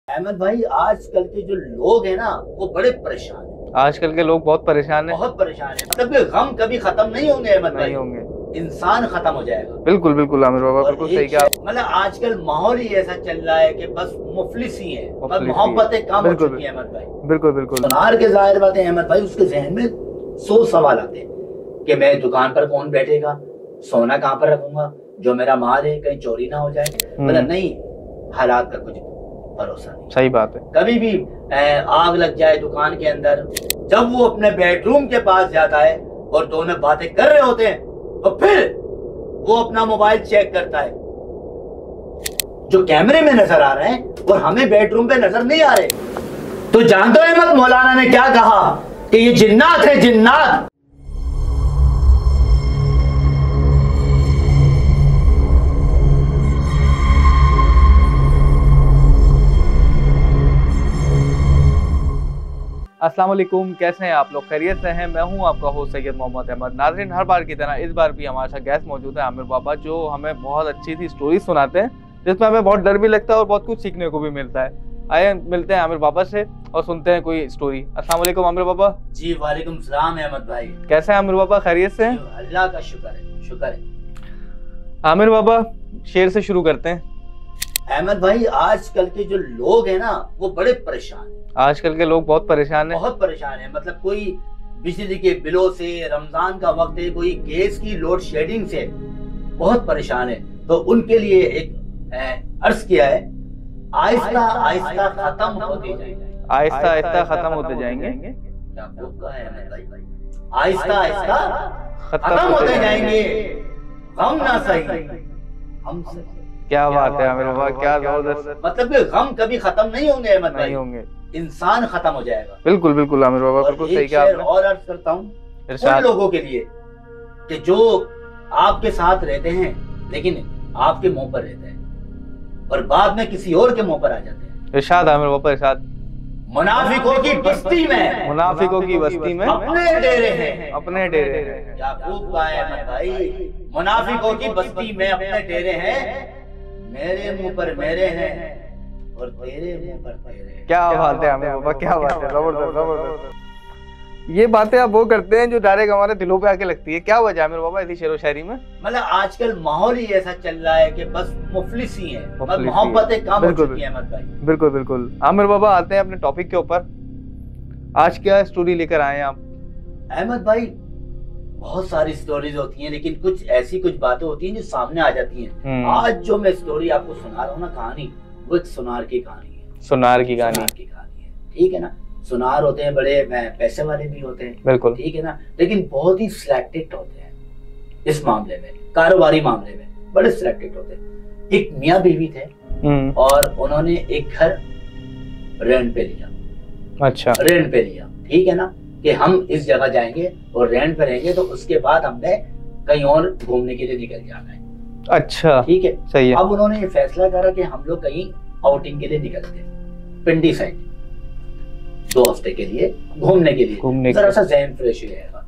अहमद भाई, आजकल के जो लोग हैं ना वो बड़े परेशान हैं। आजकल के लोग बहुत परेशान हैं। बहुत परेशान हैं। मतलब कि गम कभी खत्म नहीं होंगे अहमद भाई। नहीं होंगे। इंसान खत्म हो जाएगा। बिल्कुल बिल्कुल आमिर बाबा, और बिल्कुल सही कहा। मतलब आजकल माहौल ही ऐसा चल रहा है कि बस मुफलिस ही है, बस मोहब्बतें कम हो चुकी है अहमद भाई। बिल्कुल बिल्कुल। सुनार के जाहिर बात है अहमद भाई, उसके जहन में 100 सवाल आते हैं कि मैं दुकान पर कौन बैठेगा, सोना कहाँ पर रखूंगा, जो मेरा माल है कहीं चोरी ना हो जाए। मतलब नहीं, हालात का कुछ भरोसा नहीं। सही बात है। कभी भी आग लग जाए दुकान के अंदर। जब वो अपने बेडरूम के पास जाता है और दोनों बातें कर रहे होते हैं तो फिर वो अपना मोबाइल चेक करता है, जो कैमरे में नजर आ रहे हैं और हमें बेडरूम पे नजर नहीं आ रहे। तो जानते हो अहमद मौलाना ने क्या कहा कि ये जिन्नात है, जिन्नात। अस्सलाम वालेकुम, कैसे हैं आप लोग? खैरियत से हैं? मैं हूं आपका होस्ट सैयद मोहम्मद अहमद। नाज़रीन, हर बार की तरह इस बार भी हमारे साथ गेस्ट मौजूद है आमिर बाबा, जो हमें बहुत अच्छी सी स्टोरी सुनाते हैं जिसमें हमें बहुत डर भी लगता है और बहुत कुछ सीखने को भी मिलता है। आइए मिलते हैं आमिर बाबा से और सुनते हैं कोई स्टोरी। अस्सलाम वालेकुम आमिर बाबा। जी वालेकुम सलाम अहमद भाई। कैसे हैं आमिर बाबा? खैरियत से हैं? अल्लाह का शुक्र है, शुक्र है। आमिर बाबा, शेर से शुरू करते हैं। अहमद भाई, आजकल के जो लोग हैं ना वो बड़े परेशान हैं। आजकल के लोग बहुत परेशान हैं। बहुत परेशान हैं। मतलब कोई बिजली के बिलों से, रमजान का वक्त है, कोई गैस की लोड शेडिंग से बहुत परेशान है। तो उनके लिए एक अर्ज किया है, आहिस्ता आहिस्ता खत्म होते जाएंगे। आहिस्ता आहिस्ता खत्म होते जाएंगे। क्या खूब कहा है अहमद भाई। आहिस्ता आहिस्ता खत्म होते जाएंगे, गम ना सही हम सही। क्या बात है आमिर बाबा, क्या जबरदस्त। मतलब कि गम कभी खत्म नहीं होंगे अहमद भाई, नहीं होंगे। इंसान खत्म हो जाएगा। बिल्कुल बिल्कुल आमिर बाबा, बिल्कुल सही कहा आपने। और अर्ज करता हूँ उन लोगों के लिए कि जो आपके साथ रहते हैं लेकिन आपके मुंह पर रहते हैं और बाद में किसी और के मुंह पर आ जाते हैं। इरशाद आमिर बाबा, इरशाद। मुनाफिकों की बस्ती में, मुनाफिकों की बस्ती में अपने डेरे हैं। अपने डेरे हैं। क्या खूब कहा है अहमद भाई। मुनाफिकों की बस्ती में अपने डेरे हैं, मेरे मुंह पर मेरे हैं और तेरे मुंह पर तेरे हैं। क्या बात है आमिर बाबा, क्या बात है, जबरदस्त जबरदस्त। ये बातें आप वो करते हैं जो डायरेक्ट हमारे दिलों पे आके लगती है। क्या वजह आमिर बाबा ऐसी शेरो शायरी में? मतलब आजकल माहौल ही ऐसा चल रहा है कि बस मुफलिस ही है, मतलब मोहब्बतें कम हो चुकी हैं अहमद भाई। बिल्कुल बिल्कुल। आमिर बाबा, आते हैं अपने टॉपिक के ऊपर। आज क्या स्टोरी लेकर आए हैं आप? अहमद भाई, बहुत सारी स्टोरीज होती हैं लेकिन कुछ ऐसी कुछ बातें होती हैं जो सामने आ जाती हैं। आज जो मैं स्टोरी आपको सुना रहा हूँ ना, कहानी, वो एक सुनार की कहानी है। सुनार की कहानी है, ठीक है ना। सुनार होते हैं, बड़े पैसे वाले भी होते हैं, बिल्कुल, ठीक है ना, लेकिन बहुत ही सिलेक्टेड होते हैं। इस मामले में, कारोबारी मामले में बड़े सिलेक्टेड होते हैं। एक मियाँ बीवी थे और उन्होंने एक घर रेंट पे लिया। अच्छा, रेंट पे लिया, ठीक है ना, कि हम इस जगह जाएंगे और रेंट पे रहेंगे तो उसके बाद हमने कहीं और घूमने के लिए निकल जाना है। अच्छा, ठीक है, सही है। अब उन्होंने ये फैसला करा कि हम लोग कहीं आउटिंग के लिए निकलते हैं, पिंडी साइड, 2 हफ्ते के लिए घूमने के लिए, जरा सा ज़हन फ्रेश हो जाएगा।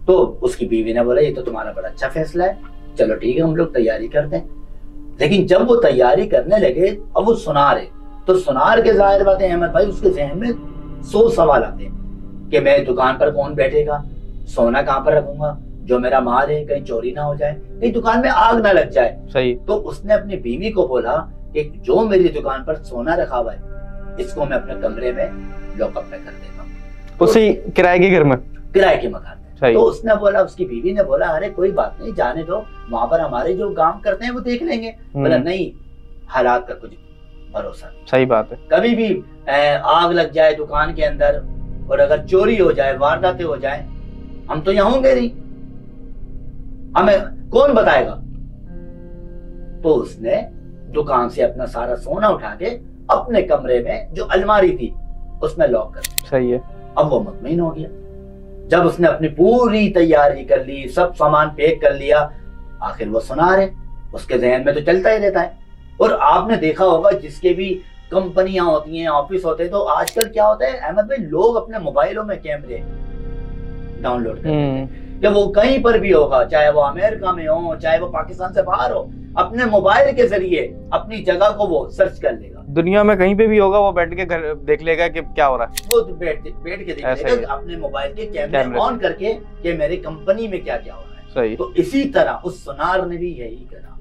तो उसकी बीवी ने बोला, ये तो तुम्हारा बड़ा अच्छा फैसला है, चलो ठीक है, हम लोग तैयारी करते हैं। लेकिन जब वो तैयारी करने लगे, अब वो सुनार है, तो सुनार के जाहिर बात है अहमद भाई, उसके जहन में 100 सवाल आते हैं कि मैं दुकान पर कौन बैठेगा, सोना कहाँ पर रखूंगा, जो मेरा माल है कहीं चोरी ना हो जाए, कहीं दुकान में आग ना लग जाए। सही। तो उसने अपनी बीवी को बोला कि जो मेरी दुकान पर सोना रखा हुआ है इसको मैं अपने कमरे में लॉकअप में कर देता हूँ, उसी किराए के घर में, किराए के मकान में। तो उसने बोला, उसकी बीवी ने बोला, अरे कोई बात नहीं, जाने दो, वहां पर हमारे जो काम करते हैं वो देख लेंगे। बोला नहीं, हालात का कुछ भरोसा नहीं। सही बात है। कभी भी आग लग जाए दुकान के अंदर और अगर चोरी हो जाए, वारदातें हो जाए, हम तो यहाँ होंगे नहीं, हमें कौन बताएगा। तो उसने दुकान से अपना सारा सोना उठा के अपने कमरे में जो अलमारी थी उसमें लॉक कर दिया। सही है। अब वो मुतमईन हो गया। जब उसने अपनी पूरी तैयारी कर ली, सब सामान पैक कर लिया, आखिर वो सुनार है, उसके जहन में तो चलता ही रहता है। और आपने देखा होगा जिसके भी कंपनियां होती हैं, ऑफिस होते हैं, तो आजकल क्या होता है अहमद भाई, लोग अपने मोबाइलों में कैमरे डाउनलोड करते हैं कि वो कहीं पर भी होगा, चाहे वो अमेरिका में हो, चाहे वो पाकिस्तान से बाहर हो, अपने मोबाइल के जरिए अपनी जगह को वो सर्च कर लेगा। दुनिया में कहीं पे भी होगा वो बैठ के घर देख लेगा कि क्या हो रहा है, वो बैठ के देख लेगा अपने मोबाइल के कैमरे ऑन करके कि मेरी कंपनी में क्या क्या हो रहा है। सही। तो इसी तरह उस सुनार ने भी यही करा।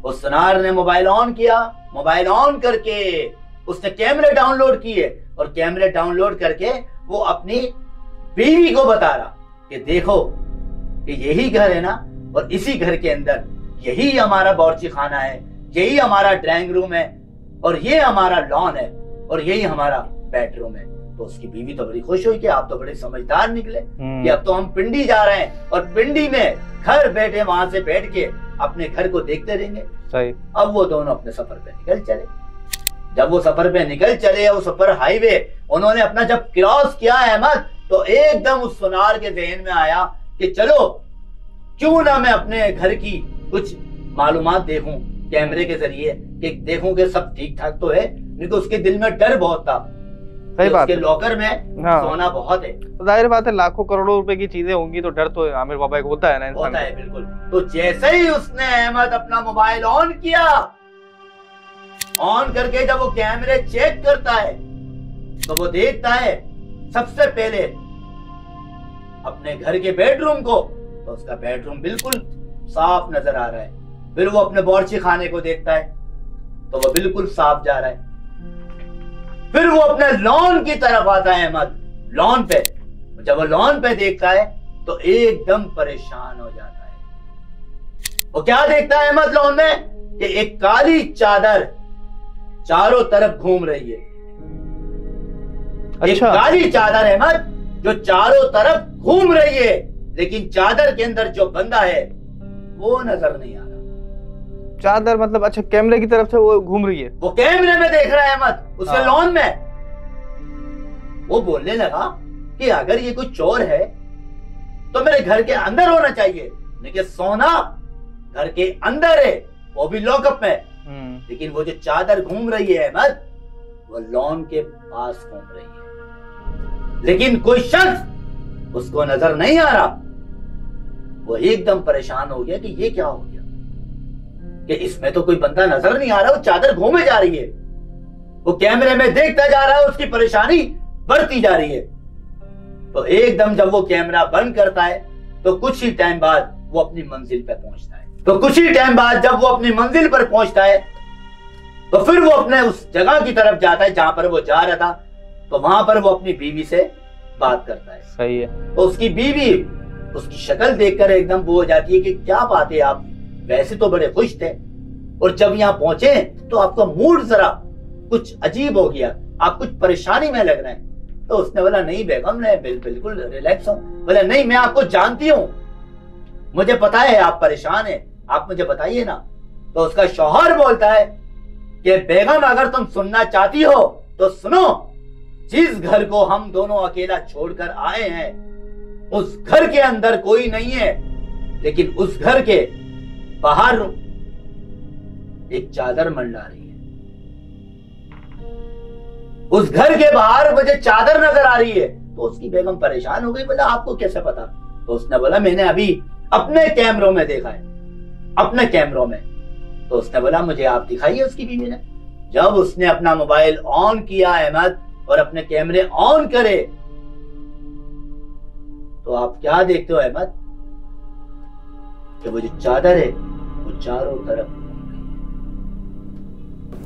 उस सुनार ने मोबाइल ऑन किया, मोबाइल ऑन करके उसने कैमरे डाउनलोड किए और कैमरे डाउनलोड करके वो अपनी बीवी को बता रहा कि देखो कि यही घर है ना, और इसी घर के अंदर यही हमारा बावर्ची खाना है, यही हमारा ड्राइंग रूम है, और ये हमारा लॉन है, और यही हमारा बेडरूम है। तो उसकी बीवी तो बड़ी खुश हुई कि आप तो बड़े समझदार निकले कि अब तो हम पिंडी जा रहे हैं और पिंडी में घर बैठे वहां से बैठ के अपने घर को देखते रहेंगे। सही। अब वो दोनों अपने सफर पे निकल चले। जब वो सफर पे निकल चले, वो सफर हाईवे उन्होंने अपना जब क्रॉस किया अहमद, तो एकदम उस सुनार के जहन में आया कि चलो क्यों ना मैं अपने घर की कुछ मालूमात देखूं कैमरे के जरिए, कि देखूं कि सब ठीक ठाक तो है। क्योंकि उसके दिल में डर बहुत था। सही बात है। लॉकर में सोना बहुत है। तो जाहिर बात है लाखों करोड़ों रुपए की चीजें होंगी तो डर तो आमिर बाबा को होता है ना, इंसान होता है बिल्कुल। तो जैसे ही उसने अहमद अपना मोबाइल ऑन किया, ऑन करके जब वो कैमरे चेक करता है तो वो देखता है सबसे पहले अपने घर के बेडरूम को, तो उसका बेडरूम बिल्कुल साफ नजर आ रहा है। फिर वो अपने बावर्ची खाने को देखता है तो वो बिल्कुल साफ जा रहा है। फिर वो अपने लॉन की तरफ आता है अहमद, लॉन पे। जब वो लॉन पे देखता है तो एकदम परेशान हो जाता है। वो क्या देखता है अहमद लॉन में कि एक काली चादर चारों तरफ घूम रही है। एक काली चादर अहमद जो चारों तरफ घूम रही है, लेकिन चादर के अंदर जो बंदा है वो नजर नहीं आ रहा। चादर मतलब अच्छा कैमरे की तरफ से वो घूम रही है, वो कैमरे में देख रहा है अहमद उसके लॉन में। वो बोलने लगा कि अगर ये कोई चोर है तो मेरे घर के अंदर होना चाहिए, लेकिन सोना घर के अंदर है, वो भी लॉकअप में। लेकिन वो जो चादर घूम रही है अहमद, वो लॉन के पास घूम रही है, लेकिन कोई शख्स उसको नजर नहीं आ रहा। वो एकदम परेशान हो गया कि ये क्या हो गया, कि इसमें तो कोई बंदा नजर नहीं आ रहा, वो चादर घूमे जा रही है। वो कैमरे में देखता जा रहा है, उसकी परेशानी बढ़ती जा रही है। तो एकदम जब वो कैमरा बंद करता है तो कुछ ही टाइम बाद वो अपनी मंजिल पर पहुंचता है। तो कुछ ही टाइम बाद जब वो अपनी मंजिल पर पहुंचता है तो फिर वो अपने उस जगह की तरफ जाता है जहां पर वो जा रहा था। तो वहां पर वो अपनी बीवी से बात करता है। सही है। तो उसकी बीवी उसकी शक्ल देखकर एकदम वो हो जाती है कि क्या बात है, आप वैसे तो बड़े खुश थे और जब यहाँ पहुंचे तो आपका मूड जरा कुछ अजीब हो गया, आप कुछ परेशानी में लग रहे हैं। तो उसने बोला नहीं बेगम, मैं बिल्कुल रिलैक्स हूँ। बोला नहीं, मैं आपको जानती हूँ, मुझे पता है आप परेशान हैं, आप मुझे बताइए ना। तो उसका शौहर बोलता है कि बेगम अगर तुम सुनना चाहती हो तो सुनो, जिस घर को हम दोनों अकेला छोड़कर आए हैं उस घर के अंदर कोई नहीं है, लेकिन उस घर के बाहर एक चादर मंडरा रही है। उस घर के बाहर मुझे चादर नजर आ रही है। तो उसकी बेगम परेशान हो गई, बोला आपको कैसे पता? तो उसने बोला मैंने अभी अपने कैमरों में देखा है, अपने कैमरों में। तो उसने बोला मुझे आप दिखाइए। उसकी बीवी ने जब उसने अपना मोबाइल ऑन किया अहमद और अपने कैमरे ऑन करे तो आप क्या देखते हो अहमद कि वो जो चादर है वो चारों तरफ।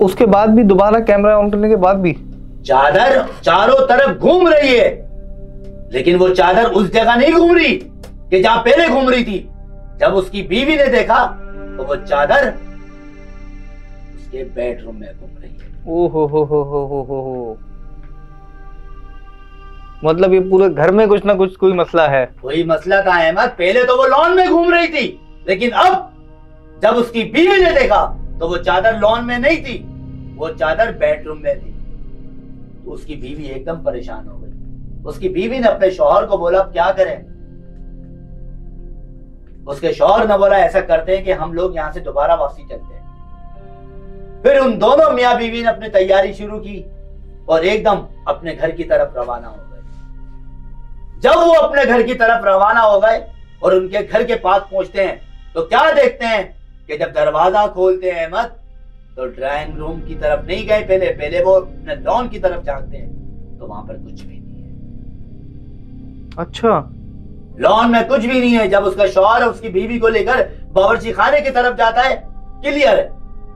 उसके बाद भी दोबारा कैमरा ऑन करने के बाद भी चादर चारों तरफ घूम रही है, लेकिन वो चादर उस जगह नहीं घूम रही कि जहां पहले घूम रही थी। जब उसकी बीवी ने देखा तो वो चादर उसके बेडरूम में घूम रही है। ओ हो। मतलब ये पूरे घर में कुछ ना कुछ कोई मसला है। कोई मसला था अहमद। पहले तो वो लॉन में घूम रही थी, लेकिन अब जब उसकी बीवी ने देखा तो वो चादर लॉन में नहीं थी, वो चादर बेडरूम में थी। तो उसकी बीवी एकदम परेशान हो गई। उसकी बीवी ने अपने शौहर को बोला अब क्या करें? उसके शौहर ने बोला ऐसा करते हैं कि हम लोग यहां से दोबारा वापसी चलते हैं। फिर उन दोनों मियां बीवी ने अपनी तैयारी शुरू की और एकदम अपने घर की तरफ रवाना हो गए। जब वो अपने घर की तरफ रवाना हो गए और उनके घर के पास पहुंचते हैं तो क्या देखते हैं कि जब दरवाजा खोलते हैं अहमद तो ड्राइंग रूम की तरफ नहीं गए, पहले वो अपने लॉन की तरफ झांकते हैं, तो वहां पर कुछ भी नहीं है। अच्छा, लॉन में कुछ भी नहीं है। जब उसका शौहर उसकी बीवी को लेकर बावर्ची खाने की तरफ जाता है, क्लियर है।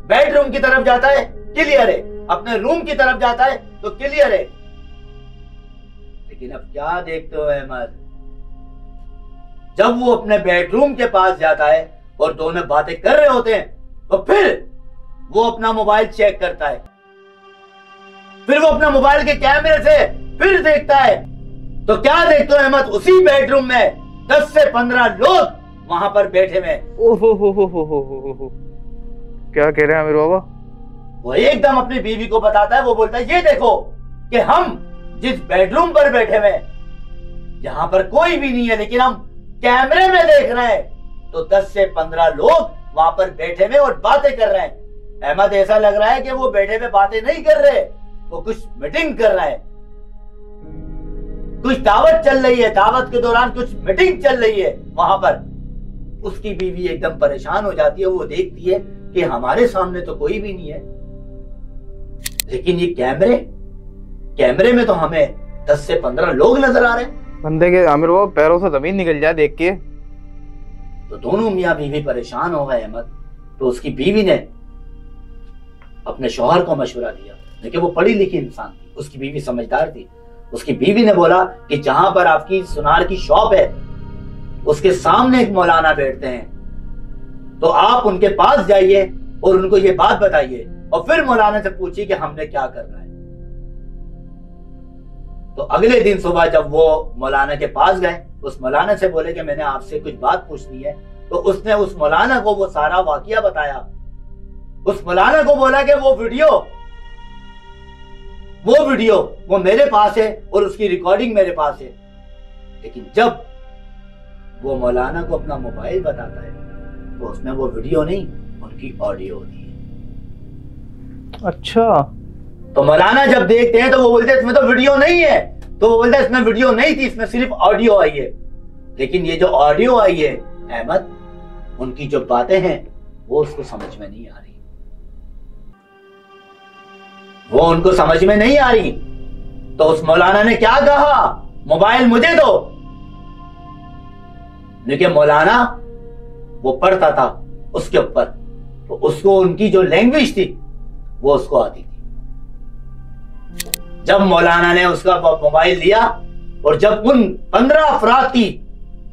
बेडरूम की तरफ जाता है, क्लियर है। अपने रूम की तरफ जाता है तो क्लियर है। लेकिन अब क्या देखते हो अहमद, जब वो अपने बेडरूम के पास जाता है और दोनों बातें कर रहे होते हैं, तो फिर वो अपना मोबाइल चेक करता है। फिर वो अपना मोबाइल के कैमरे से फिर देखता है, तो क्या देखते हो अहमद, उसी बेडरूम में 10 से 15 लोग वहां पर बैठे हुए। ओहो, क्या कह रहे हैं आमिर बाबा? वो एकदम अपनी बीवी को बताता है, वो बोलता है ये देखो कि हम जिस बेडरूम पर बैठे हुए, यहां पर कोई भी नहीं है, लेकिन हम कैमरे में देख रहे हैं तो 10 से 15 लोग वहां पर बैठे हुए और बातें कर रहे हैं। अहमद, ऐसा लग रहा है कि वो बैठे हुए बातें नहीं कर रहे, वो कुछ मीटिंग कर रहे हैं। कुछ दावत चल रही है, दावत के दौरान कुछ मीटिंग चल रही है वहां पर। उसकी बीवी एकदम परेशान हो जाती है। वो देखती है कि हमारे सामने तो कोई भी नहीं है, लेकिन ये कैमरे में तो हमें 10 से 15 लोग नजर आ रहे हैं। बंदे के आमिर बाबा पैरों से जमीन निकल जाए देख के। तो दोनों मियां बीवी परेशान हो गए अहमद। तो उसकी बीवी ने अपने शौहर को मशवरा दिया, लेकिन वो पढ़ी लिखी इंसान थी, उसकी बीवी समझदार थी। उसकी बीवी ने बोला कि जहां पर आपकी सुनार की शॉप है, उसके सामने एक मौलाना बैठते हैं, तो आप उनके पास जाइए और उनको ये बात बताइए और फिर मौलाना से पूछिए कि हमने क्या करना है। तो अगले दिन सुबह जब वो मौलाना के पास गए, उस मौलाना से बोले कि मैंने आपसे कुछ बात पूछनी है। तो उसने उस मौलाना को वो सारा वाकया बताया। उस मौलाना को बोला कि वो वीडियो वो मेरे पास है और उसकी रिकॉर्डिंग मेरे पास है। लेकिन जब वो मौलाना को अपना मोबाइल बताता है तो उसमें वो वीडियो नहीं, उनकी ऑडियो होती है। अच्छा, तो मौलाना जब देखते हैं तो वो बोलते हैं इसमें तो वीडियो नहीं है। तो वो बोलते हैं इसमें वीडियो नहीं थी, इसमें सिर्फ ऑडियो आई है। लेकिन ये जो ऑडियो आई है अहमद, उनकी जो बातें हैं वो उसको समझ में नहीं आ रही, वो उनको समझ में नहीं आ रही। तो उस मौलाना ने क्या कहा, मोबाइल मुझे दो। लेकिन मौलाना वो पढ़ता था उसके ऊपर, तो उसको उनकी जो लैंग्वेज थी वो उसको आती थी। जब मौलाना ने उसका मोबाइल लिया और जब उन 15 अफराद की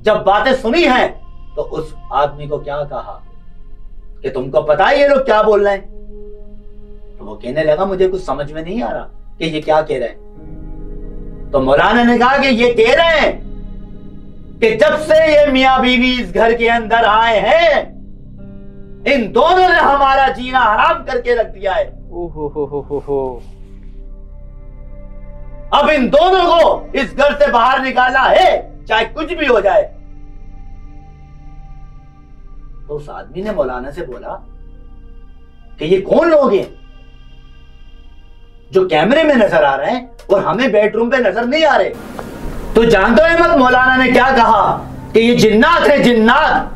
जब बातें सुनी हैं, तो उस आदमी को क्या कहा कि तुमको पता है ये लोग क्या बोल रहे हैं? तो वो कहने लगा मुझे कुछ समझ में नहीं आ रहा कि ये क्या कह रहे हैं। तो मौलाना ने कहा कि ये कह रहे हैं कि जब से ये मियां बीवी इस घर के अंदर आए हैं, इन दोनों ने हमारा जीना हराम करके रख दिया है। ओहो, अब इन दोनों को इस घर से बाहर निकालना है, चाहे कुछ भी हो जाए। तो उस आदमी ने मौलाना से बोला कि ये कौन लोग हैं जो कैमरे में नजर आ रहे हैं और हमें बेडरूम पे नजर नहीं आ रहे? तो जानते हो अहमद मौलाना ने क्या कहा कि ये जिन्नात है, जिन्नात।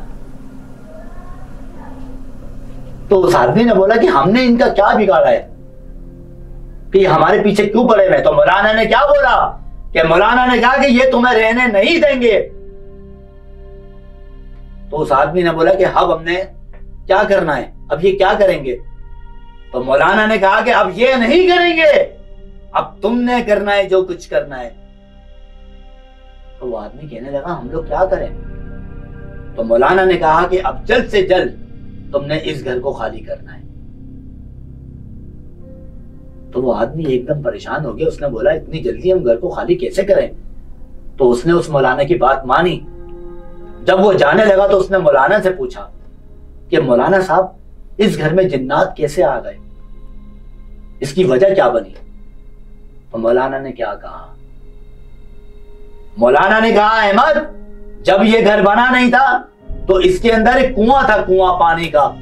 तो उस आदमी ने बोला कि हमने इनका क्या बिगाड़ा है कि हमारे पीछे क्यों पड़े हुए? तो मौलाना ने क्या बोला कि मौलाना ने कहा कि ये तुम्हें रहने नहीं देंगे। तो उस आदमी ने बोला कि अब हमने क्या करना है, अब ये क्या करेंगे? तो मौलाना ने कहा कि अब ये नहीं करेंगे, अब तुमने करना है जो कुछ करना है। तो वो आदमी कहने लगा हम लोग क्या करें? तो मौलाना ने कहा कि अब जल्द से जल्द तुमने इस घर को खाली करना है। तो वो आदमी एकदम परेशान हो गया। उसने बोला इतनी जल्दी हम घर को खाली कैसे करें? तो उसने उस मौलाना की बात मानी। जब वो जाने लगा तो उसने मौलाना से पूछा कि मौलाना साहब इस घर में जिन्नात कैसे आ गए, इसकी वजह क्या बनी? तो मौलाना ने क्या कहा? मौलाना ने कहा अहमद जब ये घर बना नहीं था तो इसके अंदर एक कुआं था, कुआं पानी का,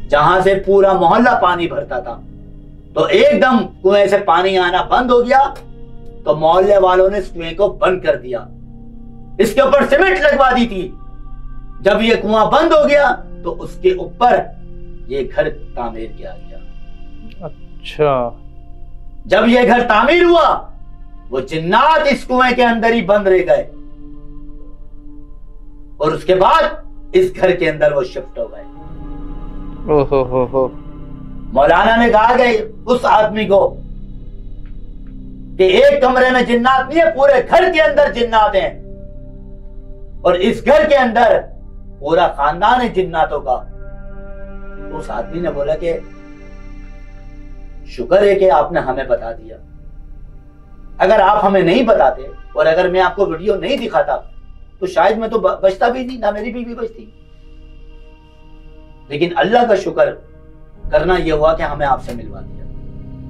जहां से पूरा मोहल्ला पानी भरता था। तो एकदम कुएं से पानी आना बंद हो गया तो मोहल्ले वालों ने इस कुएं को बंद कर दिया, इसके ऊपर सीमेंट लगवा दी थी। जब ये कुआं बंद हो गया तो उसके ऊपर ये घर तामीर किया गया। अच्छा। जब ये घर तामीर हुआ, वो जिन्नात इस कुएं के अंदर ही बंद रह गए और उसके बाद इस घर के अंदर वो शिफ्ट हो गए। ओहो। मौलाना ने कहा कि उस आदमी को कि एक कमरे में जिन्नात नहीं है, पूरे घर के अंदर जिन्नात हैं और इस घर के अंदर पूरा खानदान है जिन्नातों का। उस आदमी ने बोला कि शुक्र है कि आपने हमें बता दिया, अगर आप हमें नहीं बताते और अगर मैं आपको वीडियो नहीं दिखाता तो शायद मैं तो बचता भी नहीं, ना मेरी बीवी बचती। लेकिन अल्लाह का शुक्र करना यह हुआ कि हमें आपसे मिलवा दिया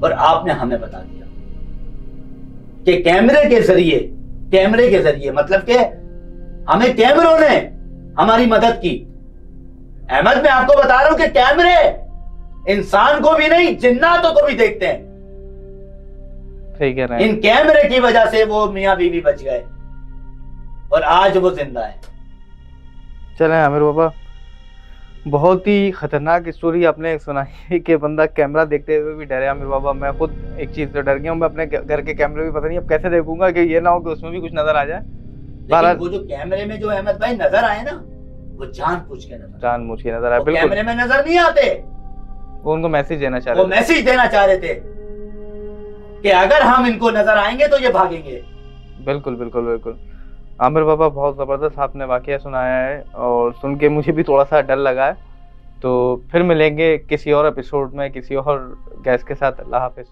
और आपने हमें बता दिया कि कैमरे के जरिए मतलब कि हमें कैमरों ने हमारी मदद की। अहमद, मैं आपको बता रहा हूं कि कैमरे इंसान को भी नहीं, जिन्नातों को भी देखते हैं। सही कह रहे हैं। इन कैमरे की वजह से वो मियां बीवी बच गए और आज वो जिंदा है। चलें आमिर बाबा, बहुत ही खतरनाक स्टोरी आपने सुनाई कि बंदा कैमरा देखते हुए भी डरे। आमिर बाबा, मैं खुद एक चीज से डर गया हूँ। मैं अपने घर के कैमरे भी पता नहीं अब कैसे देखूंगा कि ये ना हो कि उसमें भी कुछ नजर आ जाए। लेकिन वो जो कैमरे में जो अहमद भाई नजर आए ना, वो जानबूझ के नजर आए। बिल्कुल कैमरे में नजर नहीं आते, वो उनको मैसेज देना चाह रहे थे कि अगर हम इनको नजर आएंगे तो ये भागेंगे। बिल्कुल। आमिर बाबा, बहुत ज़बरदस्त आपने वाकया सुनाया है और सुन के मुझे भी थोड़ा सा डर लगा है। तो फिर मिलेंगे किसी और एपिसोड में किसी और गेस्ट के साथ। अल्लाह हाफिज़।